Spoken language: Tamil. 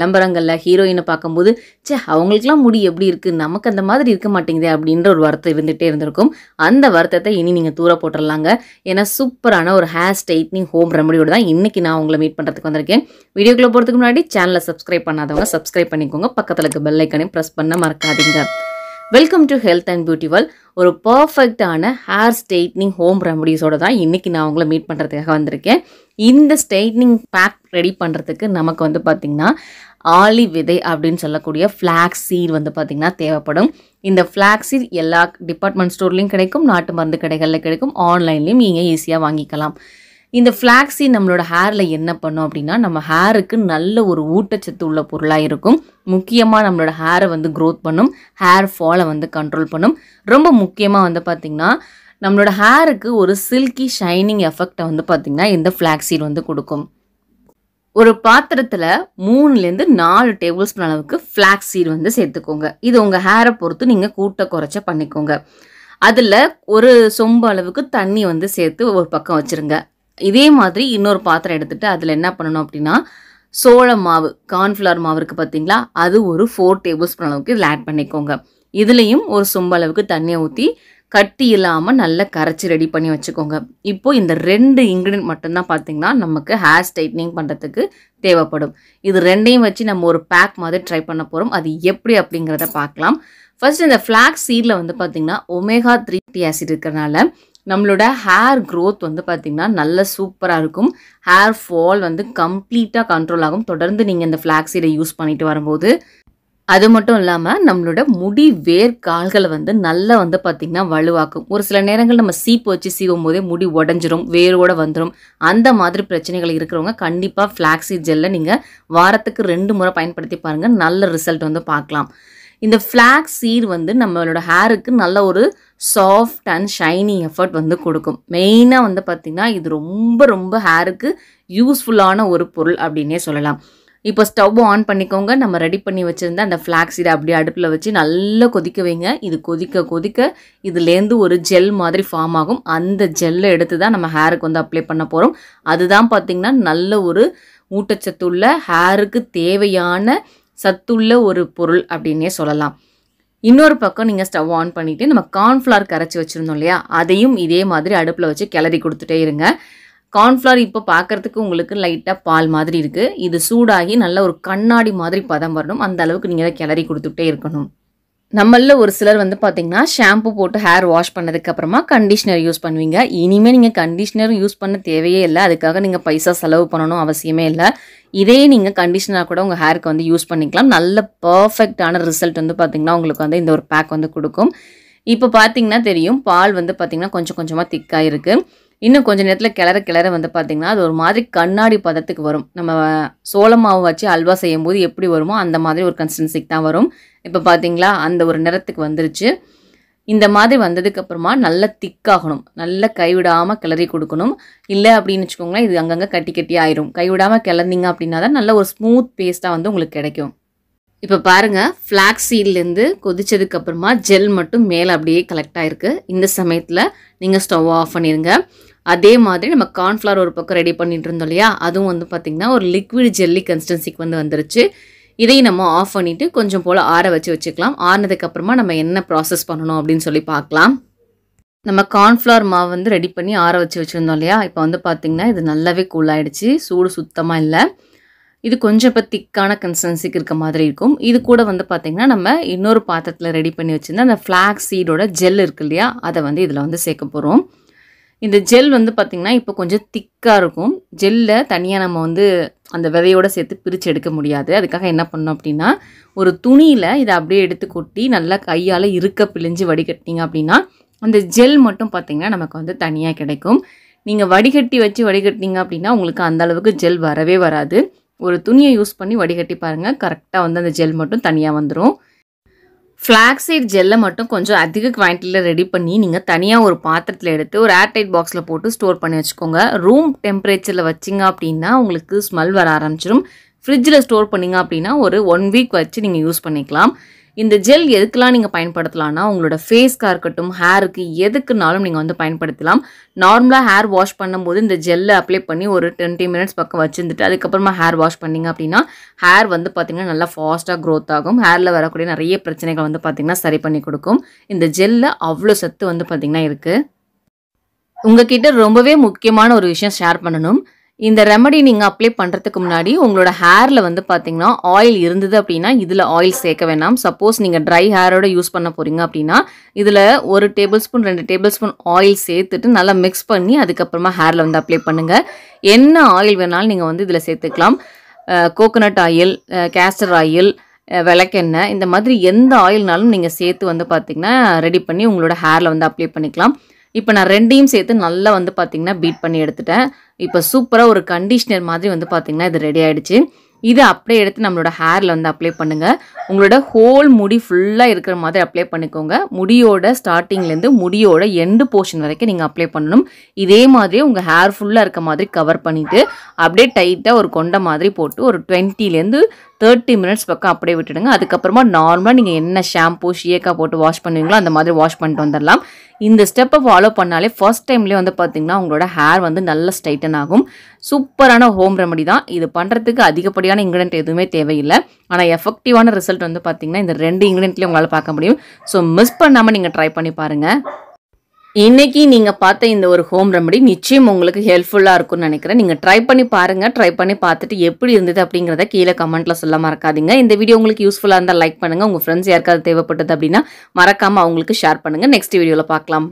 விளம்பரங்கள்ல ஹீரோயினை பார்க்கும்போது ச்சே அவங்களுக்குலாம் முடி எப்படி இருக்குது நமக்கு அந்த மாதிரி இருக்க மாட்டேங்குதே அப்படின்ற ஒரு வருத்தம் இருந்துகிட்டே இருந்திருக்கும். அந்த வருத்தத்தை இனி நீங்கள் தூர போட்டுடலாங்க. ஏன்னா சூப்பரான ஒரு ஹேர் ஸ்ட்ரைட்னிங் ஹோம் ரெமடியோடு தான் இன்றைக்கி நான் உங்களை மீட் பண்ணுறதுக்கு வந்திருக்கேன். வீடியோக்குள்ளே போகிறதுக்கு முன்னாடி சேனலை சப்ஸ்கிரைப் பண்ணாதவங்க சப்ஸ்கிரைப் பண்ணிக்கோங்க. பக்கத்தில் இருக்க பெல் ஐக்கானையும் ப்ரெஸ் பண்ண மறக்காதீங்க. Welcome to health and beautiful. ஒரு பர்ஃபெக்டான ஹேர் ஸ்ட்ரைட்னிங் ஹோம் ரெமடிஸோட தான் இன்றைக்கி நான் உங்களை மீட் பண்ணுறதுக்காக வந்திருக்கேன். இந்த ஸ்ட்ரைட்னிங் பேக் ரெடி பண்ணுறதுக்கு நமக்கு வந்து பார்த்திங்கன்னா ஆலி விதை அப்படின்னு சொல்லக்கூடிய ஃப்ளாக்ஸ் சீட் வந்து பார்த்திங்கன்னா தேவைப்படும். இந்த ஃப்ளாக்ஸ் சீட் எல்லா டிபார்ட்மெண்ட் ஸ்டோர்லேயும் கிடைக்கும், நாட்டு மருந்து கடைகளில் கிடைக்கும், ஆன்லைன்லேயும் நீங்கள் ஈஸியாக வாங்கிக்கலாம். இந்த ஃப்ளாக்ஸ் சீட் நம்மளோட ஹேரில் என்ன பண்ணும் அப்படின்னா நம்ம ஹேருக்கு நல்ல ஒரு ஊட்டச்சத்து உள்ள பொருளாக இருக்கும். முக்கியமாக நம்மளோட ஹேரை வந்து க்ரோத் பண்ணும், ஹேர் ஃபாலை வந்து கண்ட்ரோல் பண்ணும். ரொம்ப முக்கியமாக வந்து பார்த்திங்கன்னா நம்மளோட ஹேருக்கு ஒரு சில்கி ஷைனிங் எஃபெக்டை வந்து பார்த்திங்கன்னா இந்த ஃப்ளாக்ஸ் சீட் வந்து கொடுக்கும். ஒரு பாத்திரத்தில் 3லேருந்து 4 டேபிள் ஸ்பூன் அளவுக்கு ஃப்ளாக்ஸ் சீட் வந்து சேர்த்துக்கோங்க. இது உங்கள் ஹேரை பொறுத்து நீங்கள் கூட்ட குறைச்ச பண்ணிக்கோங்க. அதில் ஒரு சொம்பு அளவுக்கு தண்ணி வந்து சேர்த்து ஒரு பக்கம் வச்சுருங்க. இதே மாதிரி இன்னொரு பாத்திரம் எடுத்துகிட்டு அதில் என்ன பண்ணணும் அப்படின்னா சோள மாவு, கார்ன்ஃப்ளவர் மாவு இருக்குது பார்த்தீங்களா, அது ஒரு 4 டேபிள் ஸ்பூன் அளவுக்கு இதில் ஆட் பண்ணிக்கோங்க. இதுலேயும் ஒரு சொம்பு அளவுக்கு தண்ணியை ஊற்றி கட்டி இல்லாமல் நல்லா கரைச்சி ரெடி பண்ணி வச்சுக்கோங்க. இப்போது இந்த 2 இன்க்ரீடியன்ட் மட்டும்தான் பார்த்திங்கன்னா நமக்கு ஹேர் ஸ்ட்ரைட்னிங் பண்ணுறதுக்கு தேவைப்படும். இது ரெண்டையும் வச்சு நம்ம ஒரு பேக் மாதிரி ட்ரை பண்ண போகிறோம். அது எப்படி அப்படிங்கிறத பார்க்கலாம். ஃபர்ஸ்ட் இந்த ஃப்ளாக்ஸ் சீடில் வந்து பார்த்திங்கன்னா ஒமேகா 3 ஃபேட்டி ஆசிட் இருக்கிறனால நம்மளோட ஹேர் க்ரோத் வந்து பார்த்திங்கன்னா நல்ல சூப்பராக இருக்கும். ஹேர் ஃபால் வந்து கம்ப்ளீட்டாக கண்ட்ரோல் ஆகும் தொடர்ந்து நீங்கள் இந்த ஃப்ளாக்ஸ் சீடை யூஸ் பண்ணிட்டு வரும்போது. அது மட்டும் இல்லாமல் நம்மளோட முடி வேர் கால்களை வந்து நல்லா வந்து பார்த்திங்கன்னா வலுவாக்கும். ஒரு சில நேரங்கள் நம்ம சீப்பு வச்சு சீவும் போதே முடி உடஞ்சிரும், வேரோட வந்துடும். அந்த மாதிரி பிரச்சனைகள் இருக்கிறவங்க கண்டிப்பாக ஃப்ளாக்ஸ் சீட் ஜெல்லை நீங்கள் வாரத்துக்கு 2 முறை பயன்படுத்தி பாருங்கள், நல்ல ரிசல்ட் வந்து பார்க்கலாம். இந்த ஃப்ளாக்ஸ் சீட் வந்து நம்மளோட ஹேருக்கு நல்ல ஒரு சாஃப்ட் அண்ட் ஷைனி எஃபர்ட் வந்து கொடுக்கும். மெயினாக வந்து பார்த்திங்கன்னா இது ரொம்ப ரொம்ப ஹேருக்கு யூஸ்ஃபுல்லான ஒரு பொருள் அப்படின்னே சொல்லலாம். இப்போ ஸ்டவ் ஆன் பண்ணிக்கோங்க. நம்ம ரெடி பண்ணி வச்சுருந்த அந்த ஃப்ளாக்ஸ் சீடை அப்படியே அடுப்பில் வச்சு நல்லா கொதிக்க வைங்க. இது கொதிக்க கொதிக்க இதுலேருந்து ஒரு ஜெல் மாதிரி ஃபார்ம் ஆகும். அந்த ஜெல்லை எடுத்து தான் நம்ம ஹேருக்கு வந்து அப்ளை பண்ண போகிறோம். அதுதான் பார்த்திங்கன்னா நல்ல ஒரு ஊட்டச்சத்துள்ள ஹேருக்கு தேவையான சத்துள்ள ஒரு பொருள் அப்படின்னே சொல்லலாம். இன்னொரு பக்கம் நீங்கள் ஸ்டவ் ஆன் பண்ணிவிட்டு நம்ம கார்ன்ஃப்ளவர் கரைச்சி வச்சுருந்தோம் இல்லையா, அதையும் இதே மாதிரி அடுப்பில் வச்சு கிளறி கொடுத்துட்டே இருங்க. கார்ன்ஃப்ளவர் இப்போ பார்க்குறதுக்கு உங்களுக்கு லைட்டாக பால் மாதிரி இருக்குது. இது சூடாகி நல்ல ஒரு கண்ணாடி மாதிரி பதம் வரணும். அந்த அளவுக்கு நீங்கள் கிளறி கொடுத்துட்டே இருக்கணும். நம்மள ஒரு சிலர் வந்து பார்த்திங்கன்னா ஷாம்பு போட்டு ஹேர் வாஷ் பண்ணதுக்கப்புறமா கண்டிஷ்னர் யூஸ் பண்ணுவீங்க. இனிமேல் நீங்கள் கண்டிஷ்னரும் யூஸ் பண்ண தேவையே இல்லை. அதுக்காக நீங்கள் பைசா செலவு பண்ணணும் அவசியமே இல்லை. இதே நீங்கள் கண்டிஷ்னர் கூட உங்கள் ஹேருக்கு வந்து யூஸ் பண்ணிக்கலாம். நல்ல பர்ஃபெக்டான ரிசல்ட் வந்து பார்த்திங்கன்னா உங்களுக்கு வந்து இந்த ஒரு பேக் வந்து கொடுக்கும். இப்போ பார்த்திங்கன்னா தெரியும், பால் வந்து பார்த்திங்கன்னா கொஞ்சம் கொஞ்சமாக திக்காக இருக்குது. இன்னும் கொஞ்சம் நேரத்தில் கிளற வந்து பார்த்திங்கன்னா அது ஒரு மாதிரி கண்ணாடி பதத்துக்கு வரும். நம்ம சோள மாவு வச்சு அல்வா செய்யும் போது எப்படி வருமோ அந்த மாதிரி ஒரு கன்சிஸ்டன்சிக்கு தான் வரும். இப்போ பார்த்திங்களா அந்த ஒரு நிறத்துக்கு வந்துருச்சு. இந்த மாதிரி வந்ததுக்கப்புறமா நல்லா திக்காகணும். நல்லா கைவிடாமல் கிளறி கொடுக்கணும். இல்லை அப்படின்னு வச்சுக்கோங்களேன், இது அங்கங்கே கட்டி கட்டி ஆயிரும். கைவிடாமல் கிளறிங்க அப்படின்னா தான் நல்ல ஒரு ஸ்மூத் பேஸ்ட்டாக வந்து உங்களுக்கு கிடைக்கும். இப்போ பாருங்கள், ஃப்ளாக்ஸ் சீட்லேருந்து கொதிச்சதுக்கப்புறமா ஜெல் மட்டும் மேலே அப்படியே கலெக்ட் ஆகிருக்கு. இந்த சமயத்தில் நீங்கள் ஸ்டவ் ஆஃப் பண்ணிடுங்க. அதே மாதிரி நம்ம கார்ன்ஃப்ளவர் ஒரு பக்கம் ரெடி பண்ணிட்டு இருந்தோம் இல்லையா, அதுவும் வந்து பார்த்திங்கன்னா ஒரு லிக்விட் ஜெல்லி கன்சிஸ்டன்சிக்கு வந்து வந்துருச்சு. இதையும் நம்ம ஆஃப் பண்ணிவிட்டு கொஞ்சம் போல் ஆற வச்சுக்கலாம். ஆறினதுக்கப்புறமா நம்ம என்ன ப்ராசஸ் பண்ணணும் அப்படின்னு சொல்லி பார்க்கலாம். நம்ம கார்ன்ஃப்ளவர் மாவு வந்து ரெடி பண்ணி ஆற வச்சுருந்தோம் இல்லையா, இப்போ வந்து பார்த்திங்கன்னா இது நல்லாவே கூல் ஆகிடுச்சு. சூடு சுத்தமாக இல்லை. இது கொஞ்சம் இப்போ திக்கான கன்சிஸ்டன்சிக்கு இருக்க மாதிரி இருக்கும். இது கூட வந்து பார்த்திங்கன்னா நம்ம இன்னொரு பாத்திரத்தில் ரெடி பண்ணி வச்சுருந்தா அந்த ஃப்ளாக்ஸ் சீடோட ஜெல் இருக்கு இல்லையா, அதை வந்து இதில் வந்து சேர்க்க போகிறோம். இந்த ஜெல் வந்து பார்த்திங்கன்னா இப்போ கொஞ்சம் திக்காக இருக்கும். ஜெல்லை தனியாக நம்ம வந்து அந்த விதையோடு சேர்த்து பிரித்து எடுக்க முடியாது. அதுக்காக என்ன பண்ணோம் அப்படின்னா ஒரு துணியில் இதை அப்படியே எடுத்து கொட்டி நல்லா கையால் இருக்க பிழிஞ்சு வடிகட்டிங்க அப்படின்னா அந்த ஜெல் மட்டும் பார்த்திங்கன்னா நமக்கு வந்து தனியாக கிடைக்கும். நீங்கள் வடிகட்டினீங்க அப்படின்னா உங்களுக்கு அந்த அளவுக்கு ஜெல் வரவே வராது. ஒரு துணியை யூஸ் பண்ணி வடிகட்டி பாருங்கள், கரெக்டாக வந்து அந்த ஜெல் மட்டும் தனியாக வந்துடும். ஃப்ளாக்ஸ் சீட் ஜெல்லை மட்டும் கொஞ்சம் அதிக குவான்டிட்டியில் ரெடி பண்ணி நீங்கள் தனியாக ஒரு பாத்திரத்தில் எடுத்து ஒரு ஏர்டைட் பாக்ஸில் போட்டு ஸ்டோர் பண்ணி வச்சுக்கோங்க. ரூம் டெம்பரேச்சரில் வச்சிங்க அப்படின்னா உங்களுக்கு ஸ்மெல் வர ஆரம்பிச்சிடும். ஃப்ரிட்ஜில் ஸ்டோர் பண்ணிங்க அப்படின்னா ஒரு 1 வீக் வச்சு நீங்கள் யூஸ் பண்ணிக்கலாம். இந்த ஜெல் எதுக்கெல்லாம் நீங்கள் பயன்படுத்தலாம்னா உங்களோட ஃபேஸ்க்காக இருக்கட்டும், ஹேருக்கு எதுக்குனாலும் நீங்கள் வந்து பயன்படுத்தலாம். நார்மலாக ஹேர் வாஷ் பண்ணும்போது இந்த ஜெல்லை அப்ளை பண்ணி ஒரு 20 மினிட்ஸ் பக்கம் வச்சுருந்துட்டு அதுக்கப்புறமா ஹேர் வாஷ் பண்ணிங்க அப்படின்னா ஹேர் வந்து பார்த்திங்கன்னா நல்லா ஃபாஸ்ட்டாக க்ரோத் ஆகும். ஹேரில் வரக்கூடிய நிறைய பிரச்சனைகள் வந்து பார்த்திங்கன்னா சரி பண்ணி கொடுக்கும். இந்த ஜெல்லில் அவ்வளோ சத்து வந்து பார்த்திங்கன்னா இருக்குது. உங்ககிட்ட ரொம்பவே முக்கியமான ஒரு விஷயம் ஷேர் பண்ணணும். இந்த ரெமடி நீங்கள் அப்ளை பண்ணுறதுக்கு முன்னாடி உங்களோட ஹேரில் வந்து பார்த்தீங்கன்னா ஆயில் இருந்தது அப்படின்னா இதில் ஆயில் சேர்க்க வேணாம். சப்போஸ் நீங்கள் ட்ரை ஹேரோட யூஸ் பண்ண போகிறீங்க அப்படின்னா இதில் 1 table spoon 2 table spoon oil சேர்த்துட்டு நல்லா மிக்ஸ் பண்ணி அதுக்கப்புறமா ஹேரில் வந்து அப்ளை பண்ணுங்கள். என்ன ஆயில் வேணாலும் நீங்கள் வந்து இதில் சேர்த்துக்கலாம். கோகோனட் ஆயில், கேஸ்டர் ஆயில், விளக்கெண்ணெய், இந்த மாதிரி எந்த ஆயில்னாலும் நீங்கள் சேர்த்து வந்து பார்த்திங்கன்னா ரெடி பண்ணி உங்களோட ஹேரில் வந்து அப்ளை பண்ணிக்கலாம். இப்போ நான் ரெண்டையும் சேர்த்து நல்லா வந்து பார்த்திங்கன்னா பீட் பண்ணி எடுத்துட்டேன். இப்போ சூப்பராக ஒரு கண்டிஷ்னர் மாதிரி வந்து பார்த்திங்கன்னா இது ரெடி ஆகிடுச்சு. இதை அப்படியே எடுத்து நம்மளோட ஹேரில் வந்து அப்ளை பண்ணுங்கள். உங்களோட ஹோல் முடி ஃபுல்லாக இருக்கிற மாதிரி அப்ளை பண்ணிக்கோங்க. முடியோட ஸ்டார்டிங்லேருந்து முடியோட எண்டு போர்ஷன் வரைக்கும் நீங்கள் அப்ளை பண்ணணும். இதே மாதிரி உங்கள் ஹேர் ஃபுல்லாக இருக்க மாதிரி கவர் பண்ணிவிட்டு அப்படியே டைட்டாக ஒரு கொண்டை மாதிரி போட்டு ஒரு 20லேருந்து 30 மினிட்ஸ் பக்கம் அப்படியே விட்டுடுங்க. அதுக்கப்புறமா நார்மலாக நீங்கள் என்ன ஷாம்பூ ஷியக்கா போட்டு வாஷ் பண்ணுவீங்களோ அந்த மாதிரி வாஷ் பண்ணிட்டு வந்துடலாம். இந்த ஸ்டெப்பை ஃபாலோ பண்ணாலே ஃபர்ஸ்ட் டைம்லேயே வந்து பார்த்திங்கன்னா உங்களோட ஹேர் வந்து நல்ல ஸ்ட்ரைட்டன் ஆகும். சூப்பரான ஹோம் ரெமடி தான். இது பண்ணுறதுக்கு அதிகப்படியான இன்க்ரீடியன்ட் எதுவுமே தேவையில்லை. ஆனால் எஃபெக்டிவான ரிசல்ட் வந்து பார்த்திங்கன்னா இந்த 2 இன்க்ரீடியன்ட்லேயும் உங்களால் பார்க்க முடியும். ஸோ மிஸ் பண்ணாமல் நீங்கள் ட்ரை பண்ணி பாருங்கள். இன்னைக்கு நீங்கள் பார்த்த இந்த ஒரு ஹோம் ரெமடி நிச்சயம் உங்களுக்கு ஹெல்ப்ஃபுல்லாக இருக்கும்னு நினைக்கிறேன். நீங்கள் ட்ரை பண்ணி பாருங்கள். ட்ரை பண்ணி பார்த்துட்டு எப்படி இருந்தது அப்படிங்கிறத கீழே கமெண்ட்டில் சொல்ல மறக்காதீங்க. இந்த வீடியோ உங்களுக்கு யூஸ்ஃபுல்லாக இருந்தால் லைக் பண்ணுங்கள். உங்கள் ஃப்ரெண்ட்ஸ் யாருக்காவது தேவைப்பட்டது அப்படின்னா மறக்காமல் அவங்களுக்கு ஷேர் பண்ணுங்கள். நெக்ஸ்ட் வீடியோவில் பார்க்கலாம்.